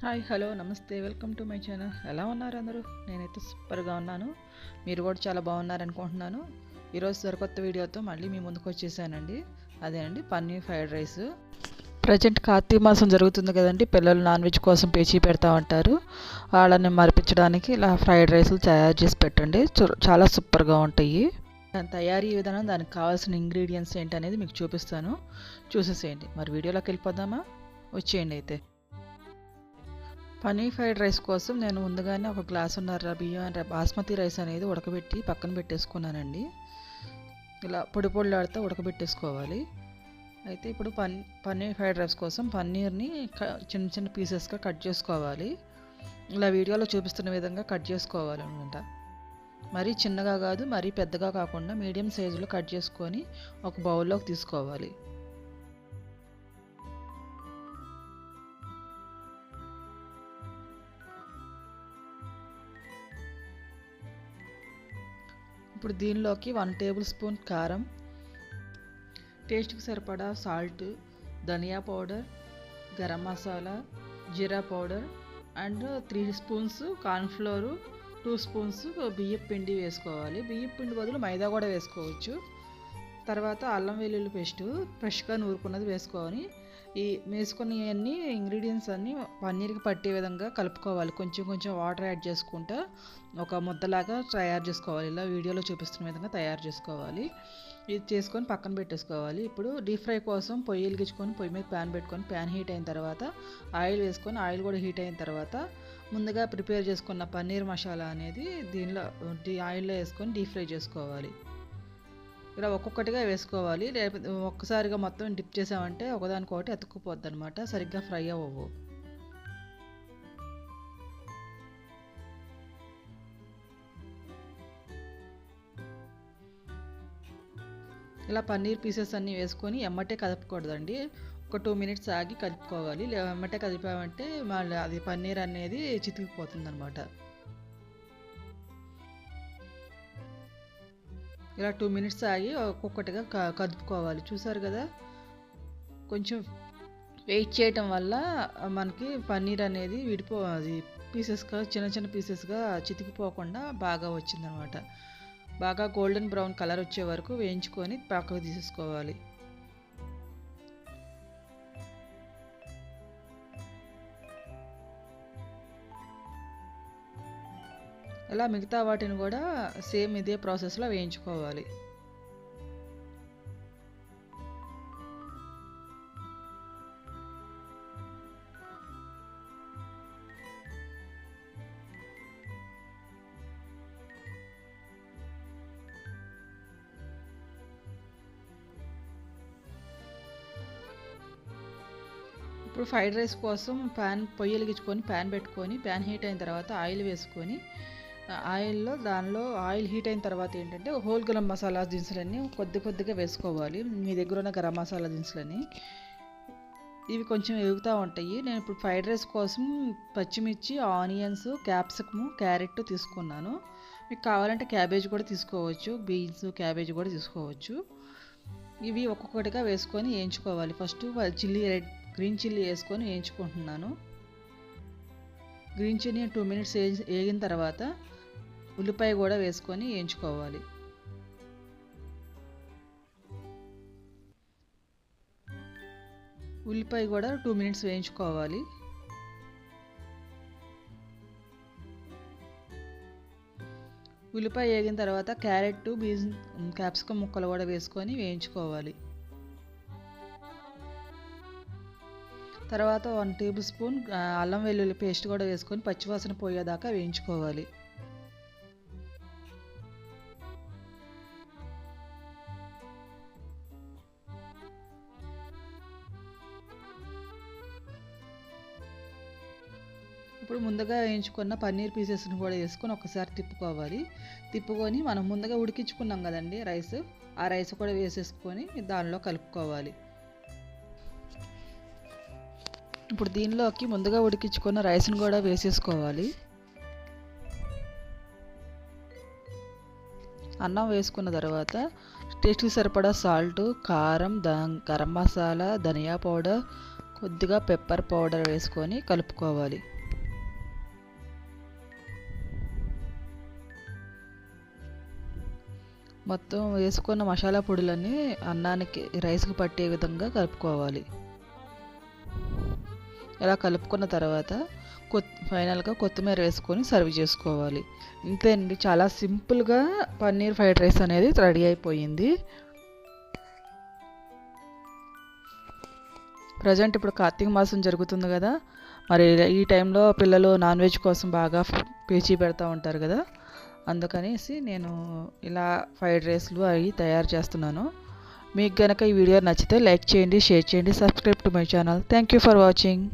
Hi hello నమస్తే welcome to my channel. ఎలా ఉన్నారు అందరూ? నేనైతే సూపర్గా ఉన్నాను. మీరు కూడా చాలా బాగున్నారు అనుకుంటున్నాను. ఈరోజు సరికొత్త వీడియోతో మళ్ళీ మీ ముందుకు వచ్చేసానండి. అదేనండి పన్నీర్ ఫ్రైడ్ రైస్. ప్రజెంట్ కార్తీక మాసం జరుగుతుంది కదండి, పిల్లలు నాన్ వెజ్ కోసం పేచీ పెడతా ఉంటారు. వాళ్ళని మరిపించడానికి ఇలా ఫ్రైడ్ రైస్లు తయారు చేసి పెట్టండి, చాలా సూపర్గా ఉంటాయి. దాని తయారీ విధానం, దానికి కావాల్సిన ఇంగ్రీడియంట్స్ ఏంటనేది మీకు చూపిస్తాను, చూసేసేయండి. మరి వీడియోలోకి వెళ్ళిపోదామా? వచ్చేయండి అయితే. పన్నీర్ ఫ్రైడ్ రైస్ కోసం నేను ముందుగానే ఒక గ్లాసున్నర బియ్యం బాస్మతి రైస్ అనేది ఉడకబెట్టి పక్కన పెట్టేసుకున్నానండి. ఇలా పొడి పొడిలాడుతూ ఉడకబెట్టేసుకోవాలి. అయితే ఇప్పుడు పన్నీర్ ఫ్రైడ్ రైస్ కోసం పన్నీర్ని చిన్న చిన్న పీసెస్గా కట్ చేసుకోవాలి. ఇలా వీడియోలో చూపిస్తున్న విధంగా కట్ చేసుకోవాలి అనమాట. మరీ చిన్నగా కాదు, మరీ పెద్దగా కాకుండా మీడియం సైజులో కట్ చేసుకొని ఒక బౌల్లోకి తీసుకోవాలి. ఇప్పుడు దీనిలోకి 1 టేబుల్ స్పూన్ కారం, టేస్ట్కి సరిపడా సాల్ట్, ధనియా పౌడర్, గరం మసాలా, జీరా powder and 3 spoons cornflour, 2 spoons బియ్యం పిండి వేసుకోవాలి. బియ్యం పిండి బదులు మైదా కూడా వేసుకోవచ్చు. తర్వాత అల్లం వెల్లుల్లి పేస్టు ఫ్రెష్గా నూరుకున్నది వేసుకొని వేసుకుని అన్ని ఇంగ్రీడియంట్స్ అన్నీ పన్నీర్కి పట్టే విధంగా కలుపుకోవాలి. కొంచెం కొంచెం వాటర్ యాడ్ చేసుకుంటూ ఒక ముద్దలాగా తయారు చేసుకోవాలి. ఇలా వీడియోలో చూపిస్తున్న విధంగా తయారు చేసుకోవాలి. ఇది చేసుకొని పక్కన పెట్టేసుకోవాలి. ఇప్పుడు డీప్ ఫ్రై కోసం పొయ్యి వెలిగించుకొని పొయ్యి మీద ప్యాన్ పెట్టుకొని ప్యాన్ హీట్ అయిన తర్వాత ఆయిల్ వేసుకొని ఆయిల్ కూడా హీట్ అయిన తర్వాత ముందుగా ప్రిపేర్ చేసుకున్న పన్నీర్ మసాలా అనేది దీనిలో ఆయిల్లో వేసుకొని డీప్ ఫ్రై చేసుకోవాలి. ఇలా ఒక్కొక్కటిగా వేసుకోవాలి. లేకపోతే ఒక్కసారిగా మొత్తం డిప్ చేసామంటే ఒకదానికొకటి అతుక్కుపోద్ది అనమాట, సరిగ్గా ఫ్రై అవ్వవు. ఇలా పన్నీర్ పీసెస్ అన్నీ వేసుకొని ఎమ్మటే కదపకూడదండి. ఒక 2 మినిట్స్ ఆగి కలుపుకోవాలి. ఎమ్మటే కదిపామంటే మళ్ళీ అది పన్నీర్ అనేది చితికిపోతుంది అనమాట. ఇలా 2 మినిట్స్ ఆగి ఒక్కొక్కటిగా కదుపుకోవాలి. చూసారు కదా, కొంచెం వెయిట్ చేయటం వల్ల మనకి పన్నీర్ అనేది అది పీసెస్గా చిన్న చిన్న పీసెస్గా చితికిపోకుండా బాగా వచ్చిందనమాట. బాగా గోల్డెన్ బ్రౌన్ కలర్ వచ్చే వరకు వేయించుకొని పక్కకు తీసేసుకోవాలి. ఇలా మిగతా వాటిని కూడా సేమ్ ఇదే ప్రాసెస్లో వేయించుకోవాలి. ఇప్పుడు ఫ్రైడ్ రైస్ కోసం పొయ్యి వెలిగించుకొని ప్యాన్ పెట్టుకొని ప్యాన్ హీట్ అయిన తర్వాత ఆయిల్ వేసుకొని దానిలో ఆయిల్ హీట్ అయిన తర్వాత ఏంటంటే హోల్ గరం మసాలా దినుసులన్నీ కొద్దిగా వేసుకోవాలి. మీ దగ్గర ఉన్న గరం మసాలా దినుసులని ఇవి కొంచెం ఎగుతూ ఉంటాయి. నేను ఇప్పుడు ఫ్రైడ్ రైస్ కోసం పచ్చిమిర్చి, ఆనియన్స్, క్యాప్సికము, క్యారెట్ తీసుకున్నాను. మీకు కావాలంటే క్యాబేజ్ కూడా తీసుకోవచ్చు, బీన్స్, క్యాబేజ్ కూడా తీసుకోవచ్చు. ఇవి ఒక్కొక్కటిగా వేసుకొని వేయించుకోవాలి. ఫస్ట్ గ్రీన్ చిల్లీ వేసుకొని వేయించుకుంటున్నాను. గ్రీన్ చిల్లీ 2 మినిట్స్ వేగిన తర్వాత ఉల్లిపాయ కూడా వేసుకొని వేయించుకోవాలి. ఉల్లిపాయ కూడా 2 మినిట్స్ వేయించుకోవాలి. ఉల్లిపాయ వేగిన తర్వాత క్యారెట్, బీన్స్, క్యాప్సికమ్ ముక్కలు కూడా వేసుకొని వేయించుకోవాలి. తర్వాత 1 టేబుల్ స్పూన్ అల్లం వెల్లుల్లి పేస్ట్ కూడా వేసుకొని పచ్చివాసన పోయేదాకా వేయించుకోవాలి. ఇప్పుడు ముందుగా వేయించుకున్న పన్నీర్ పీసెస్ని కూడా వేసుకొని ఒకసారి తిప్పుకొని మనం ముందుగా ఉడికించుకున్నాం కదండి రైస్, ఆ రైస్ కూడా వేసేసుకొని దానిలో కలుపుకోవాలి. ఇప్పుడు దీనిలోకి ముందుగా ఉడికించుకున్న రైస్ని కూడా వేసేసుకోవాలి. అన్నం వేసుకున్న తర్వాత టేస్ట్కి సరిపడా సాల్ట్, కారం, గరం మసాలా, ధనియా పౌడర్, కొద్దిగా పెప్పర్ పౌడర్ వేసుకొని కలుపుకోవాలి. మొత్తం వేసుకున్న మసాలా పొడులన్నీ అన్నానికి రైస్కి పట్టే విధంగా కలుపుకోవాలి. ఇలా కలుపుకున్న తర్వాత ఫైనల్గా కొత్తిమీర వేసుకొని సర్వ్ చేసుకోవాలి. ఇంతేనండి, చాలా సింపుల్గా పన్నీర్ ఫ్రైడ్ రైస్ అనేది రెడీ అయిపోయింది. ప్రజెంట్ ఇప్పుడు కార్తీక మాసం జరుగుతుంది కదా, మరి ఈ టైంలో పిల్లలు నాన్ వెజ్ కోసం బాగా పేచీ పెడతా ఉంటారు కదా, అందుకనేసి నేను ఇలా ఫ్రైడ్ రైస్లు అవి తయారు చేస్తున్నాను. మీకు కనుక ఈ వీడియో నచ్చితే లైక్ చేయండి, షేర్ చేయండి, subscribe to my channel. Thank you for watching.